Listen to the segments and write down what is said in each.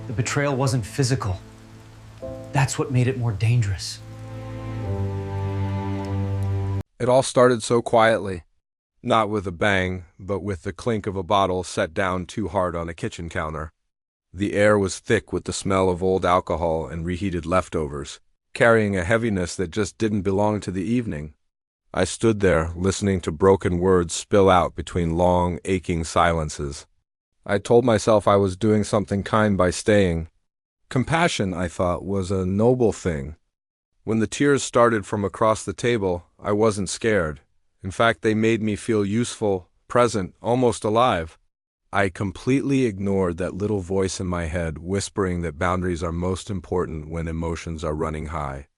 The betrayal wasn't physical. That's what made it more dangerous. It all started so quietly, not with a bang, but with the clink of a bottle set down too hard on a kitchen counter. The air was thick with the smell of old alcohol and reheated leftovers, carrying a heaviness that just didn't belong to the evening. I stood there, listening to broken words spill out between long, aching silences. I told myself I was doing something kind by staying. Compassion, I thought, was a noble thing. When the tears started from across the table, I wasn't scared. In fact, they made me feel useful, present, almost alive. I completely ignored that little voice in my head whispering that boundaries are most important when emotions are running high.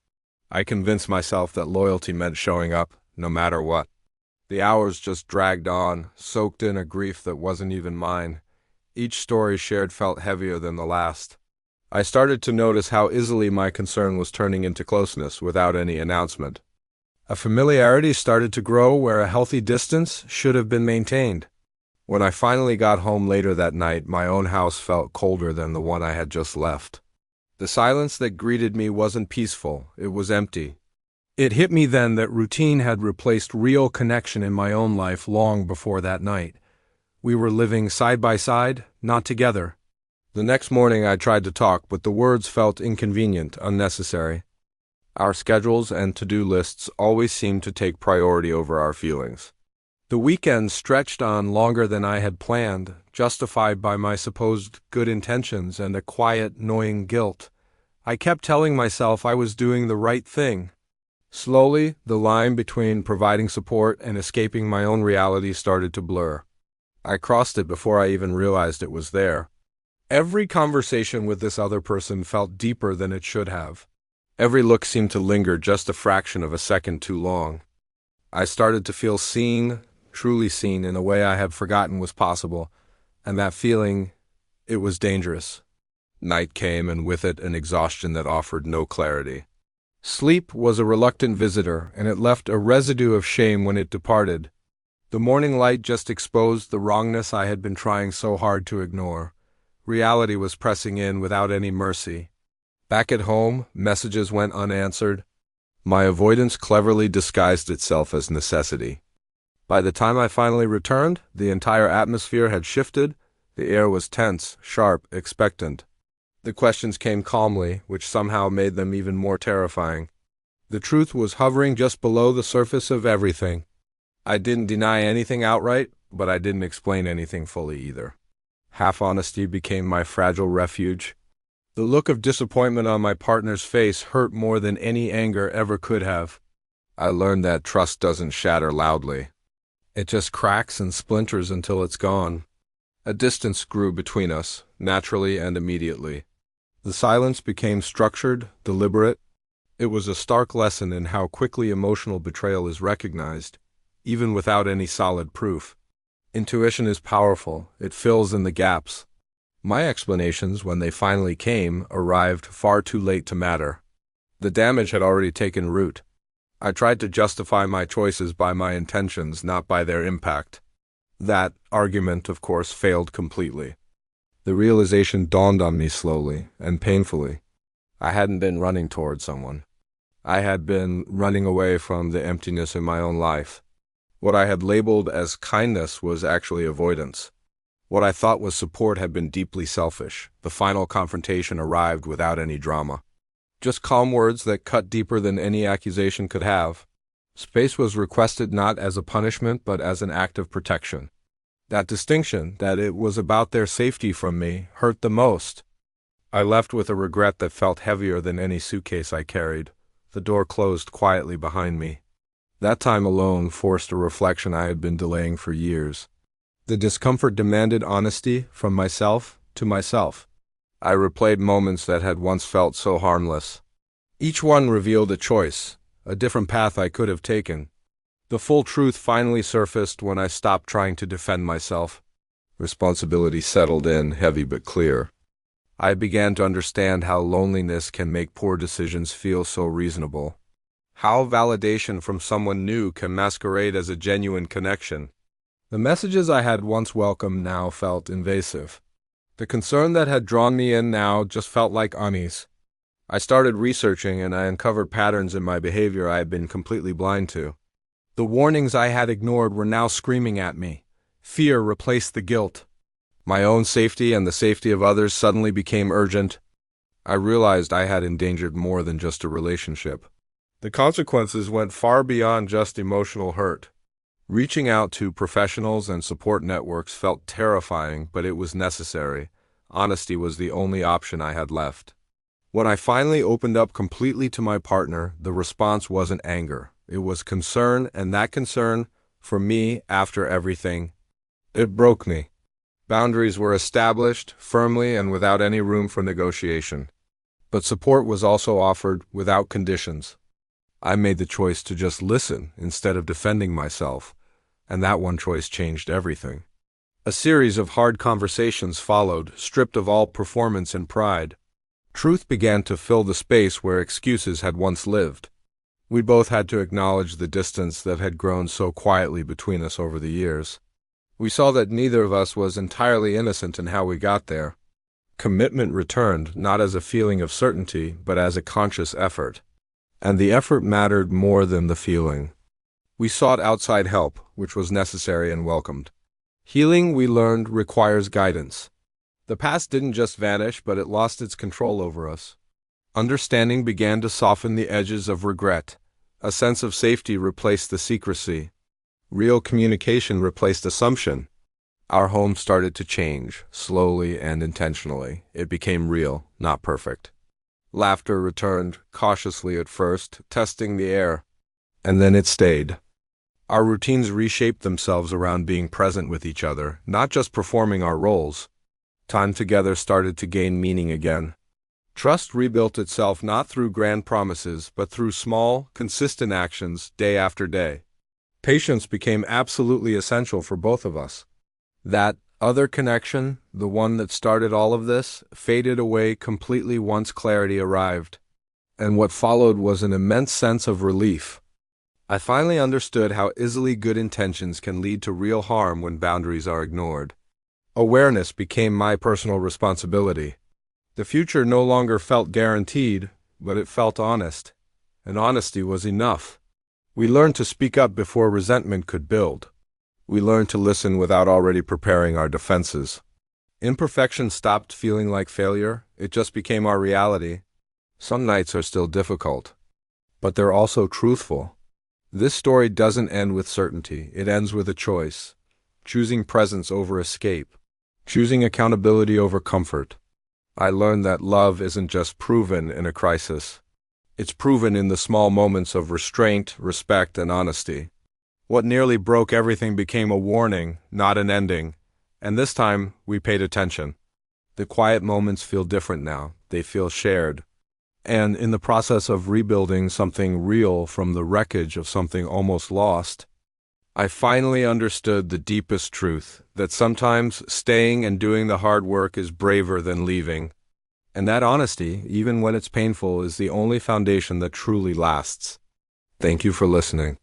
I convinced myself that loyalty meant showing up, no matter what. The hours just dragged on, soaked in a grief that wasn't even mine. Each story shared felt heavier than the last. I started to notice how easily my concern was turning into closeness without any announcement. A familiarity started to grow where a healthy distance should have been maintained. When I finally got home later that night, my own house felt colder than the one I had just left. The silence that greeted me wasn't peaceful, it was empty. It hit me then that routine had replaced real connection in my own life long before that night. We were living side by side, not together. The next morning I tried to talk, but the words felt inconvenient, unnecessary. Our schedules and to-do lists always seemed to take priority over our feelings. The weekend stretched on longer than I had planned, justified by my supposed good intentions and a quiet, gnawing guilt. I kept telling myself I was doing the right thing. Slowly, the line between providing support and escaping my own reality started to blur. I crossed it before I even realized it was there. Every conversation with this other person felt deeper than it should have. Every look seemed to linger just a fraction of a second too long. I started to feel seen, truly seen in a way I had forgotten was possible, and that feeling, it was dangerous. Night came, and with it an exhaustion that offered no clarity. Sleep was a reluctant visitor, and it left a residue of shame when it departed. The morning light just exposed the wrongness I had been trying so hard to ignore. Reality was pressing in without any mercy. Back at home, messages went unanswered. My avoidance cleverly disguised itself as necessity. By the time I finally returned, the entire atmosphere had shifted. The air was tense, sharp, expectant. The questions came calmly, which somehow made them even more terrifying. The truth was hovering just below the surface of everything. I didn't deny anything outright, but I didn't explain anything fully either. Half-honesty became my fragile refuge. The look of disappointment on my partner's face hurt more than any anger ever could have. I learned that trust doesn't shatter loudly. It just cracks and splinters until it's gone. A distance grew between us, naturally and immediately. The silence became structured, deliberate. It was a stark lesson in how quickly emotional betrayal is recognized, even without any solid proof. Intuition is powerful. It fills in the gaps. My explanations, when they finally came, arrived far too late to matter. The damage had already taken root. I tried to justify my choices by my intentions, not by their impact. That argument, of course, failed completely. The realization dawned on me slowly and painfully. I hadn't been running toward someone. I had been running away from the emptiness in my own life. What I had labeled as kindness was actually avoidance. What I thought was support had been deeply selfish. The final confrontation arrived without any drama. Just calm words that cut deeper than any accusation could have. Space was requested not as a punishment, but as an act of protection. That distinction, that it was about their safety from me, hurt the most. I left with a regret that felt heavier than any suitcase I carried. The door closed quietly behind me. That time alone forced a reflection I had been delaying for years. The discomfort demanded honesty from myself to myself. I replayed moments that had once felt so harmless. Each one revealed a choice, a different path I could have taken. The full truth finally surfaced when I stopped trying to defend myself. Responsibility settled in, heavy but clear. I began to understand how loneliness can make poor decisions feel so reasonable. How validation from someone new can masquerade as a genuine connection. The messages I had once welcomed now felt invasive. The concern that had drawn me in now just felt like unease. I started researching and I uncovered patterns in my behavior I had been completely blind to. The warnings I had ignored were now screaming at me. Fear replaced the guilt. My own safety and the safety of others suddenly became urgent. I realized I had endangered more than just a relationship. The consequences went far beyond just emotional hurt. Reaching out to professionals and support networks felt terrifying, but it was necessary. Honesty was the only option I had left. When I finally opened up completely to my partner, the response wasn't anger. It was concern, and that concern, for me, after everything, it broke me. Boundaries were established, firmly and without any room for negotiation. But support was also offered without conditions. I made the choice to just listen instead of defending myself, and that one choice changed everything. A series of hard conversations followed, stripped of all performance and pride. Truth began to fill the space where excuses had once lived. We both had to acknowledge the distance that had grown so quietly between us over the years. We saw that neither of us was entirely innocent in how we got there. Commitment returned, not as a feeling of certainty, but as a conscious effort. And the effort mattered more than the feeling. We sought outside help, which was necessary and welcomed. Healing, we learned, requires guidance. The past didn't just vanish, but it lost its control over us. Understanding began to soften the edges of regret. A sense of safety replaced the secrecy. Real communication replaced assumption. Our home started to change, slowly and intentionally. It became real, not perfect. Laughter returned, cautiously at first, testing the air. And then it stayed. Our routines reshaped themselves around being present with each other, not just performing our roles. Time together started to gain meaning again. Trust rebuilt itself not through grand promises, but through small, consistent actions, day after day. Patience became absolutely essential for both of us. That other connection, the one that started all of this, faded away completely once clarity arrived. And what followed was an immense sense of relief. I finally understood how easily good intentions can lead to real harm when boundaries are ignored. Awareness became my personal responsibility. The future no longer felt guaranteed, but it felt honest. And honesty was enough. We learned to speak up before resentment could build. We learned to listen without already preparing our defenses. Imperfection stopped feeling like failure. It just became our reality. Some nights are still difficult, but they're also truthful. This story doesn't end with certainty. It ends with a choice. Choosing presence over escape. Choosing accountability over comfort. I learned that love isn't just proven in a crisis. It's proven in the small moments of restraint, respect, and honesty. What nearly broke everything became a warning, not an ending. And this time, we paid attention. The quiet moments feel different now. They feel shared. And in the process of rebuilding something real from the wreckage of something almost lost, I finally understood the deepest truth, that sometimes staying and doing the hard work is braver than leaving. And that honesty, even when it's painful, is the only foundation that truly lasts. Thank you for listening.